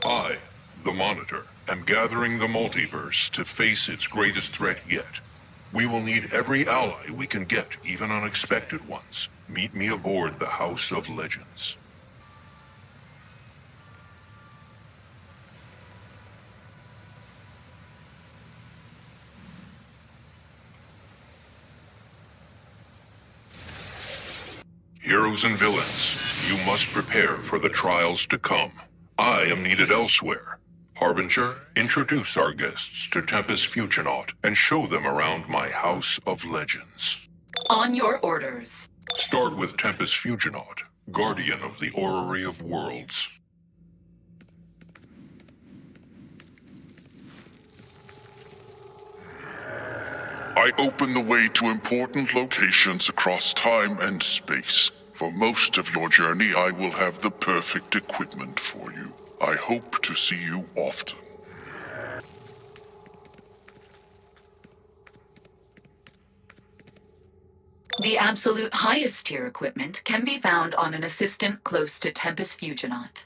I, the Monitor, am gathering the multiverse to face its greatest threat yet. We will need every ally we can get, even unexpected ones. Meet me aboard the House of Legends. Heroes and villains, you must prepare for the trials to come. I am needed elsewhere. Harbinger, introduce our guests to Tempest Futurenaut and show them around my House of Legends. On your orders. Start with Tempest Futurenaut, guardian of the Orrery of Worlds. I open the way to important locations across time and space. For most of your journey, I will have the perfect equipment for you. I hope to see you often. The absolute highest tier equipment can be found on an assistant close to Tempest Futurenaut.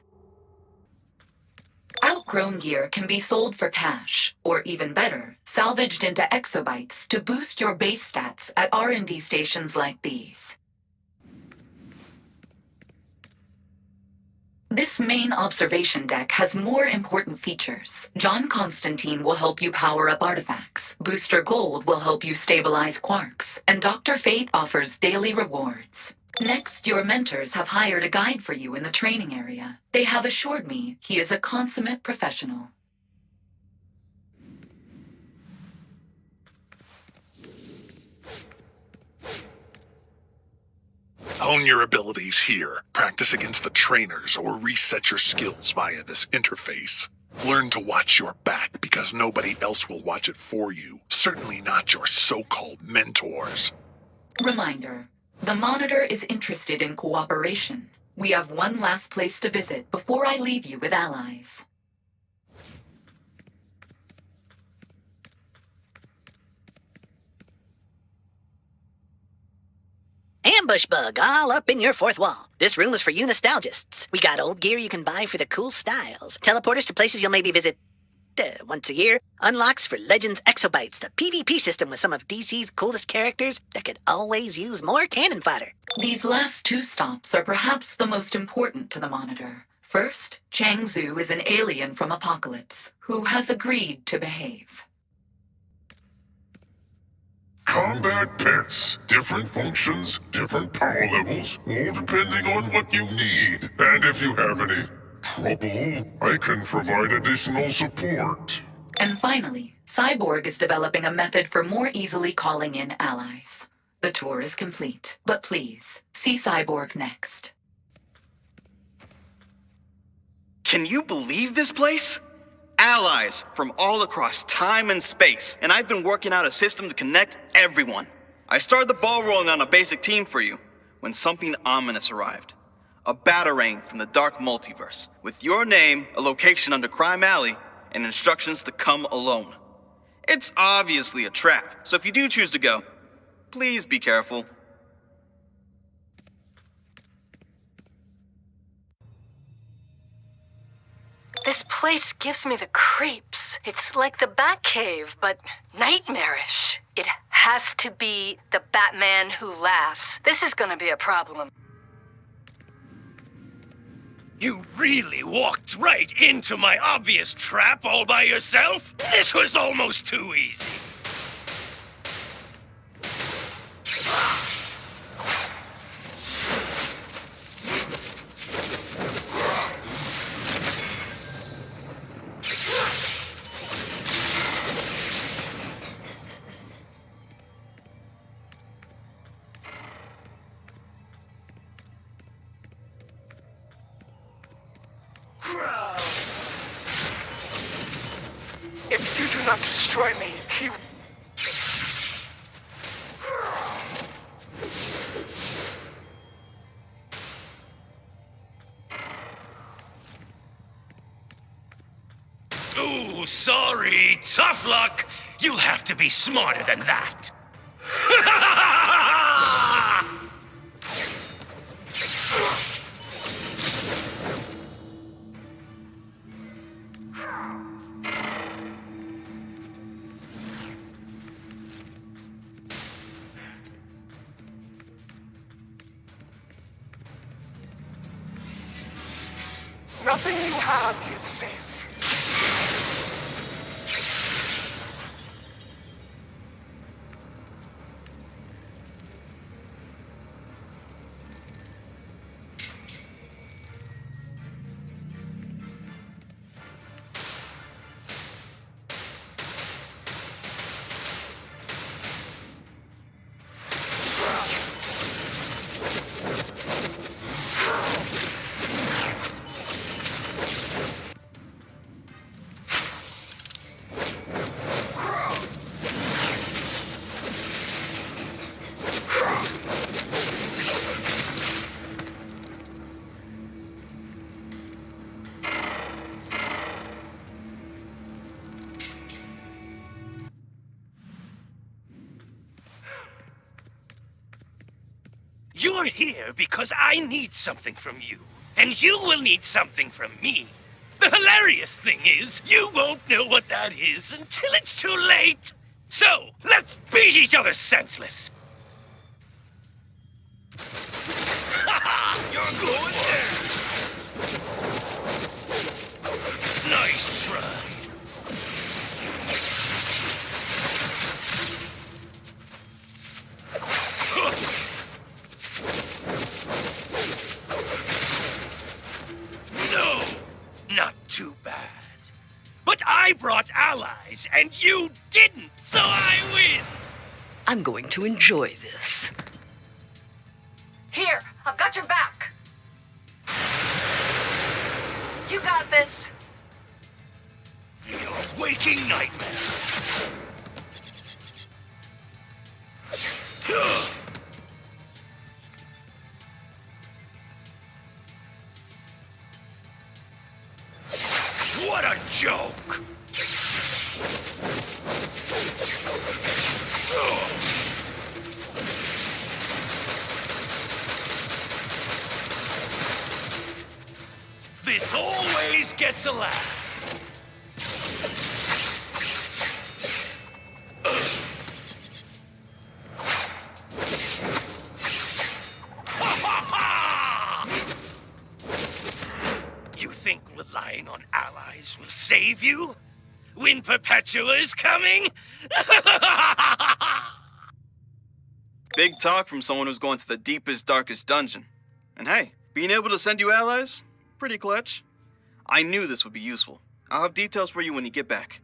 Outgrown gear can be sold for cash, or even better, salvaged into exobytes to boost your base stats at R&D stations like these. This main observation deck has more important features. John Constantine will help you power up artifacts, Booster Gold will help you stabilize quarks, and Dr. Fate offers daily rewards. Next, your mentors have hired a guide for you in the training area. They have assured me he is a consummate professional. Hone your abilities here. Practice against the trainers or reset your skills via this interface. Learn to watch your back because nobody else will watch it for you. Certainly not your so-called mentors. Reminder. The Monitor is interested in cooperation. We have one last place to visit before I leave you with allies. Ambush bug all up in your fourth wall. This room is for you nostalgists. We got old gear you can buy for the cool styles. Teleporters to places you'll maybe visit once a year. Unlocks for Legends Exobytes, the PvP system with some of DC's coolest characters that could always use more cannon fodder. These last two stops are perhaps the most important to the Monitor. First, Chang Zhu is an alien from Apocalypse who has agreed to behave. Combat pets. Different functions, different power levels, all depending on what you need. And if you have any trouble, I can provide additional support. And finally, Cyborg is developing a method for more easily calling in allies. The tour is complete, but please, see Cyborg next. Can you believe this place? Allies from all across time and space, and I've been working out a system to connect everyone. I started the ball rolling on a basic team for you when something ominous arrived. A batarang from the Dark Multiverse, with your name, a location under Crime Alley, and instructions to come alone. It's obviously a trap, so if you do choose to go, please be careful. This place gives me the creeps. It's like the Batcave, but nightmarish. It has to be the Batman who laughs. This is gonna be a problem. You really walked right into my obvious trap all by yourself? This was almost too easy. If you do not destroy me, he... Ooh, sorry. Tough luck. You'll have to be smarter than that. Nothing you have is safe. You're here because I need something from you, and you will need something from me. The hilarious thing is, you won't know what that is until it's too late. So, let's beat each other senseless. You're going there. Nice try. No, not too bad. But I brought allies, and you didn't, so I win! I'm going to enjoy this. Here, I've got your back. You got this. Your waking nightmare. What a joke! This always gets a laugh. You think relying on allies will save you? When Perpetua is coming? Big talk from someone who's going to the deepest, darkest dungeon. And hey, being able to send you allies? Pretty clutch. I knew this would be useful. I'll have details for you when you get back.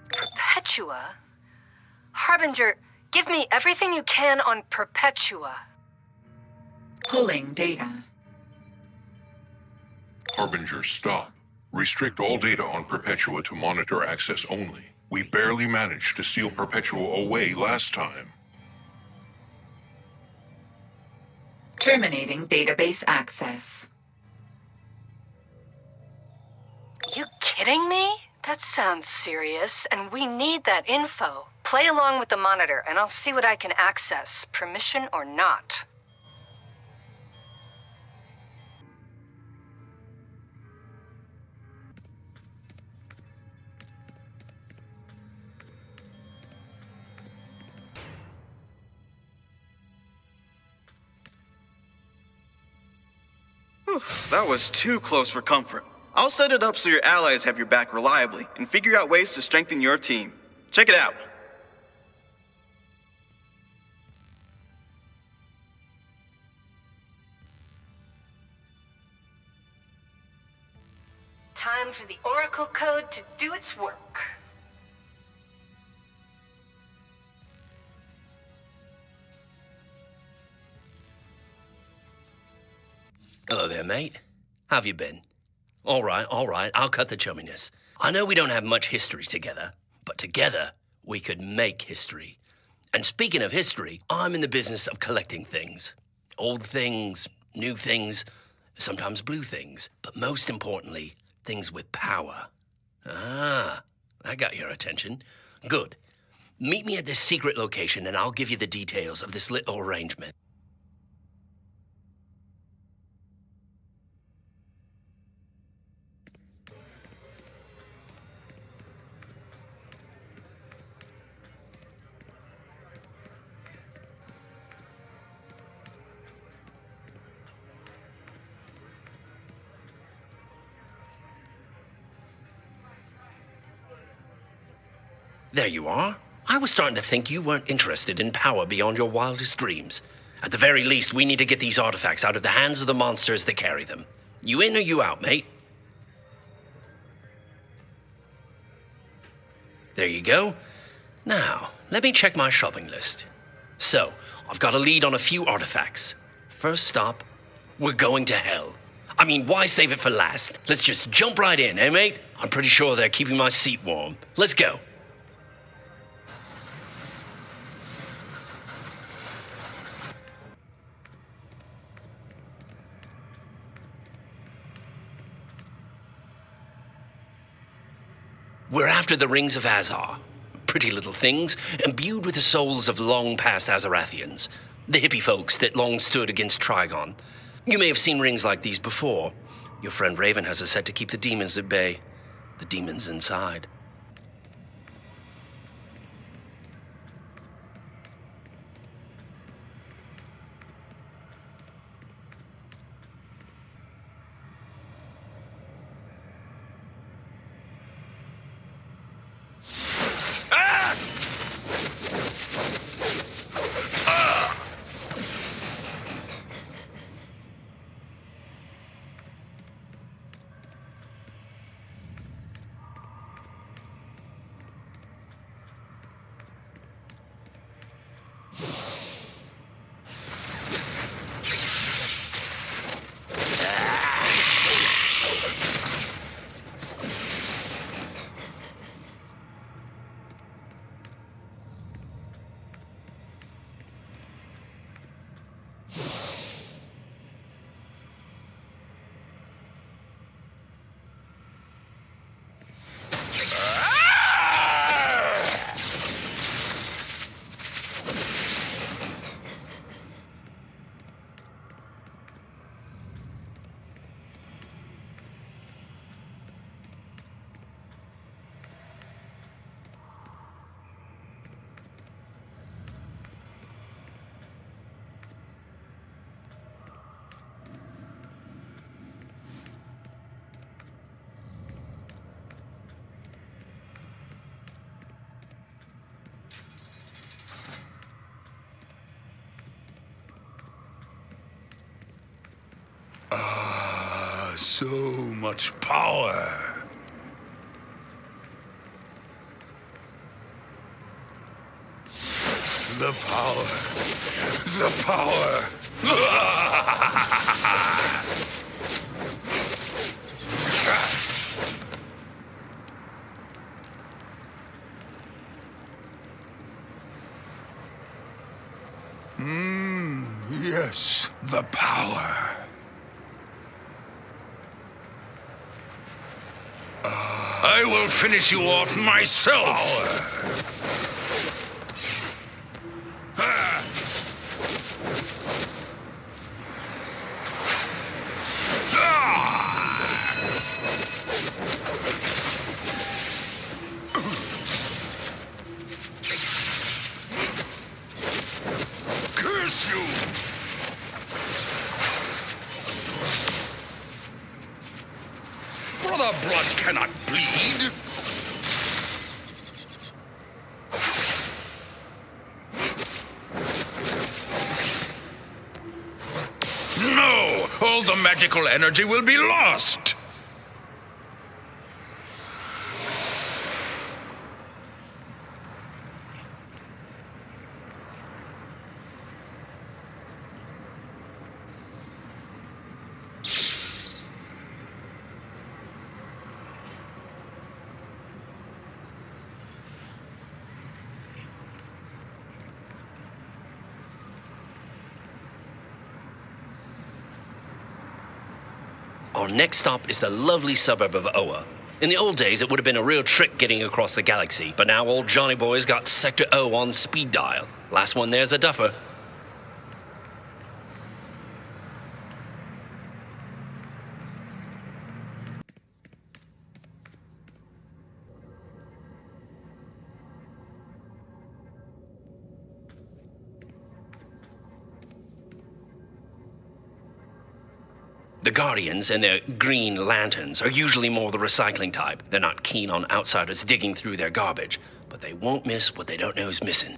Perpetua? Harbinger, give me everything you can on Perpetua. Pulling data. Harbinger, stop. Restrict all data on Perpetua to monitor access only. We barely managed to seal Perpetua away last time. Terminating database access. You kidding me? That sounds serious, and we need that info. Play along with the monitor, and I'll see what I can access, permission or not. That was too close for comfort. I'll set it up so your allies have your back reliably and figure out ways to strengthen your team. Check it out. Time for the Oracle code to do its work. Hello there, mate. How've you been? All right, I'll cut the chumminess. I know we don't have much history together, but together we could make history. And speaking of history, I'm in the business of collecting things. Old things, new things, sometimes blue things, but most importantly, things with power. Ah, I got your attention. Good. Meet me at this secret location and I'll give you the details of this little arrangement. There you are. I was starting to think you weren't interested in power beyond your wildest dreams. At the very least, we need to get these artifacts out of the hands of the monsters that carry them. You in or you out, mate? There you go. Now, let me check my shopping list. So, I've got a lead on a few artifacts. First stop, we're going to hell. I mean, why save it for last? Let's just jump right in, eh, mate? I'm pretty sure they're keeping my seat warm. Let's go. We're after the rings of Azar. Pretty little things, imbued with the souls of long-past Azarathians, the hippie folks that long stood against Trigon. You may have seen rings like these before. Your friend Raven has a set to keep the demons at bay. The demons inside. So much power. The power. The power. Yes, the power. I will finish you off myself. Curse you! Brother blood cannot bleed. No! All the magical energy will be lost! Our next stop is the lovely suburb of Oa. In the old days, it would have been a real trick getting across the galaxy, but now old Johnny Boy's got Sector O on speed dial. Last one there's a duffer. The Guardians and their green lanterns are usually more the recycling type. They're not keen on outsiders digging through their garbage. but they won't miss what they don't know is missing.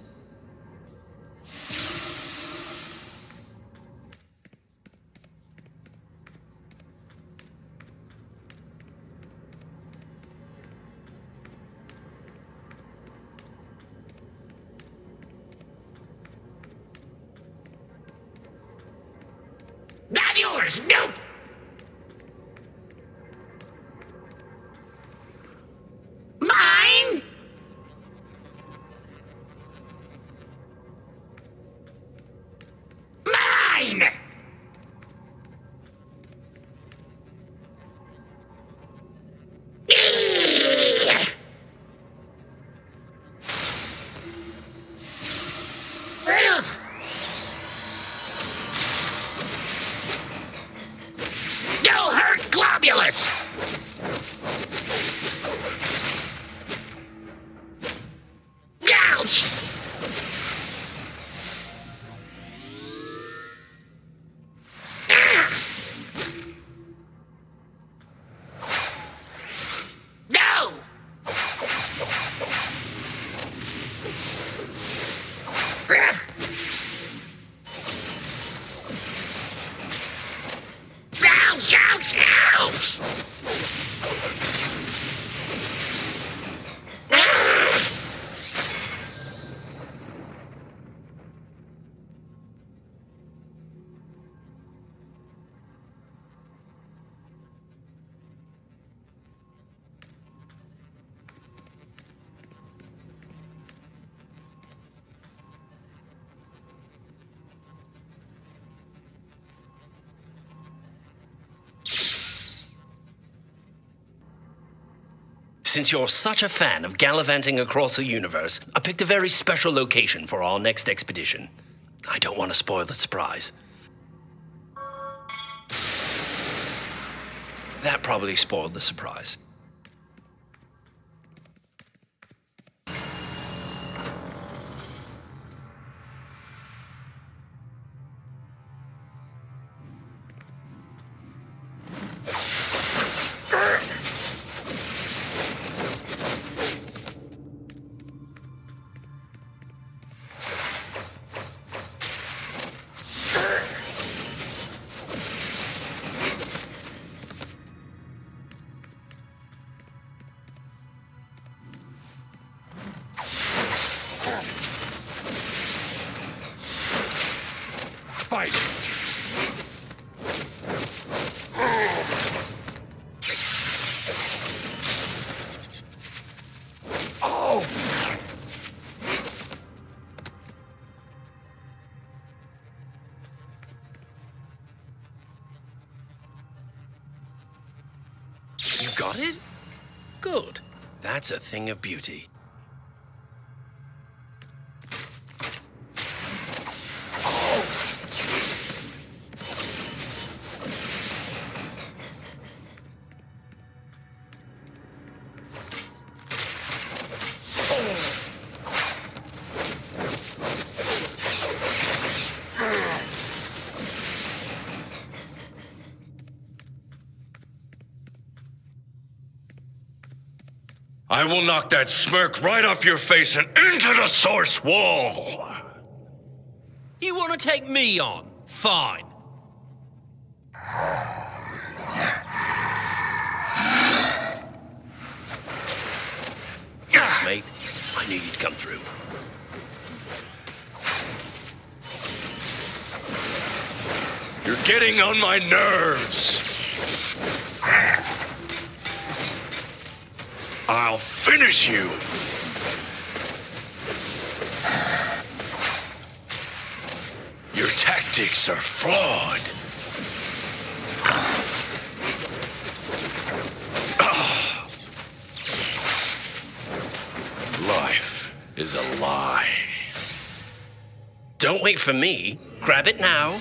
Not yours! Nope! Mine? Mine! No hurt globulus! Ouch! No! Ouch, ouch, ouch! Since you're such a fan of gallivanting across the universe, I picked a very special location for our next expedition. I don't want to spoil the surprise. That probably spoiled the surprise. Fight! Oh! You got it? Good. That's a thing of beauty. I will knock that smirk right off your face and into the source wall! You want to take me on? Fine. Thanks, mate. I knew you'd come through. You're getting on my nerves! I'll finish you! Your tactics are flawed. Life is a lie. Don't wait for me. Grab it now.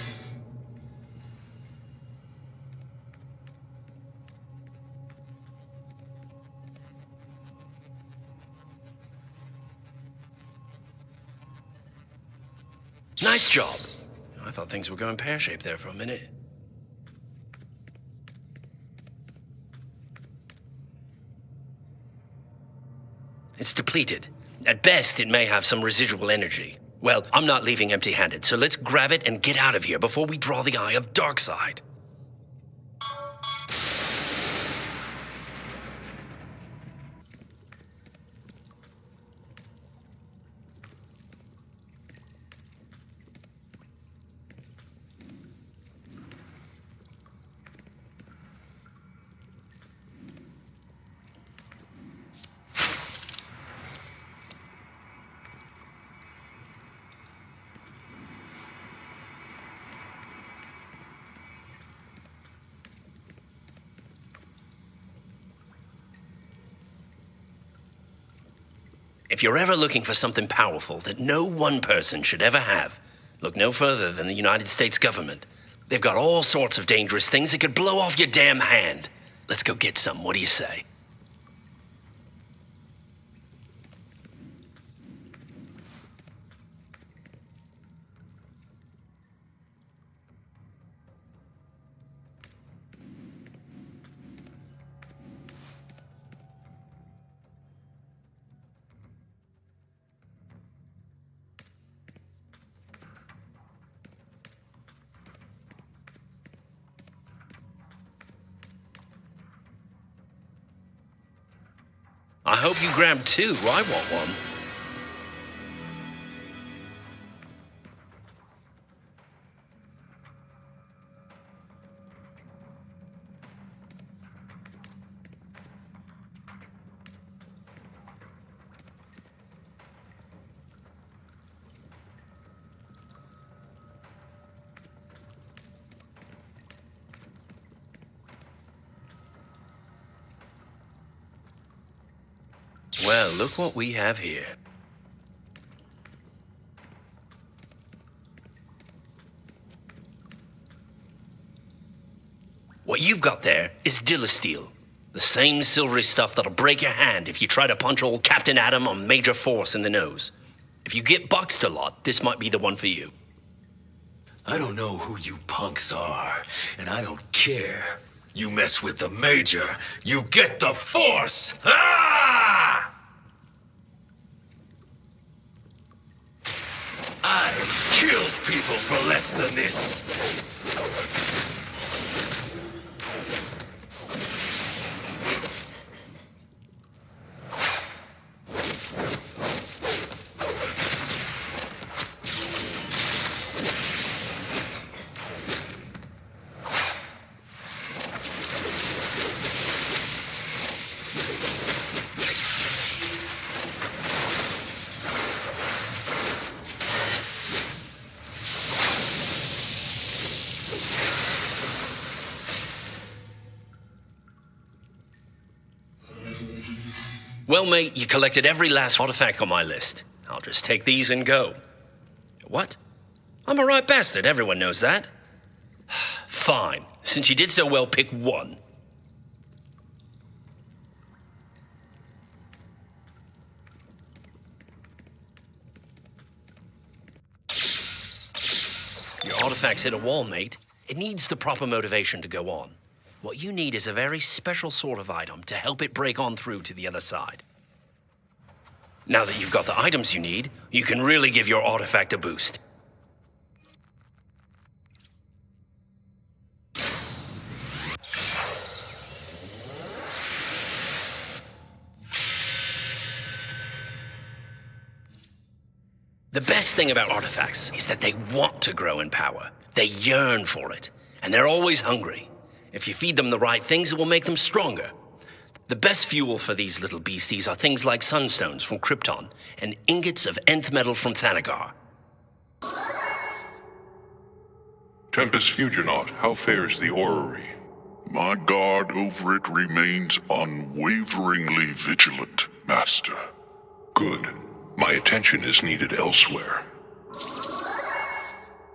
Nice job. I thought things were going pear-shaped there for a minute. It's depleted. At best, it may have some residual energy. Well, I'm not leaving empty-handed, so let's grab it and get out of here before we draw the eye of Darkseid. If you're ever looking for something powerful that no one person should ever have, look no further than the United States government. They've got all sorts of dangerous things that could blow off your damn hand. Let's go get some, what do you say? I hope you grabbed two. I want one. Well, look what we have here. What you've got there is Dillasteel, the same silvery stuff that'll break your hand if you try to punch old Captain Atom on Major Force in the nose. If you get boxed a lot, this might be the one for you. I don't know who you punks are, and I don't care. You mess with the Major, you get the Force! Ah! I've killed people for less than this. Well, mate, you collected every last artifact on my list. I'll just take these and go. What? I'm a right bastard, everyone knows that. Fine. Since you did so well, pick one. Your artifact's hit a wall, mate. It needs the proper motivation to go on. What you need is a very special sort of item to help it break on through to the other side. Now that you've got the items you need, you can really give your artifact a boost. The best thing about artifacts is that they want to grow in power. They yearn for it, and they're always hungry. If you feed them the right things, it will make them stronger. The best fuel for these little beasties are things like sunstones from Krypton and ingots of nth metal from Thanagar. Tempest Fuginaut, how fares the orrery? My guard over it remains unwaveringly vigilant, Master. Good. My attention is needed elsewhere.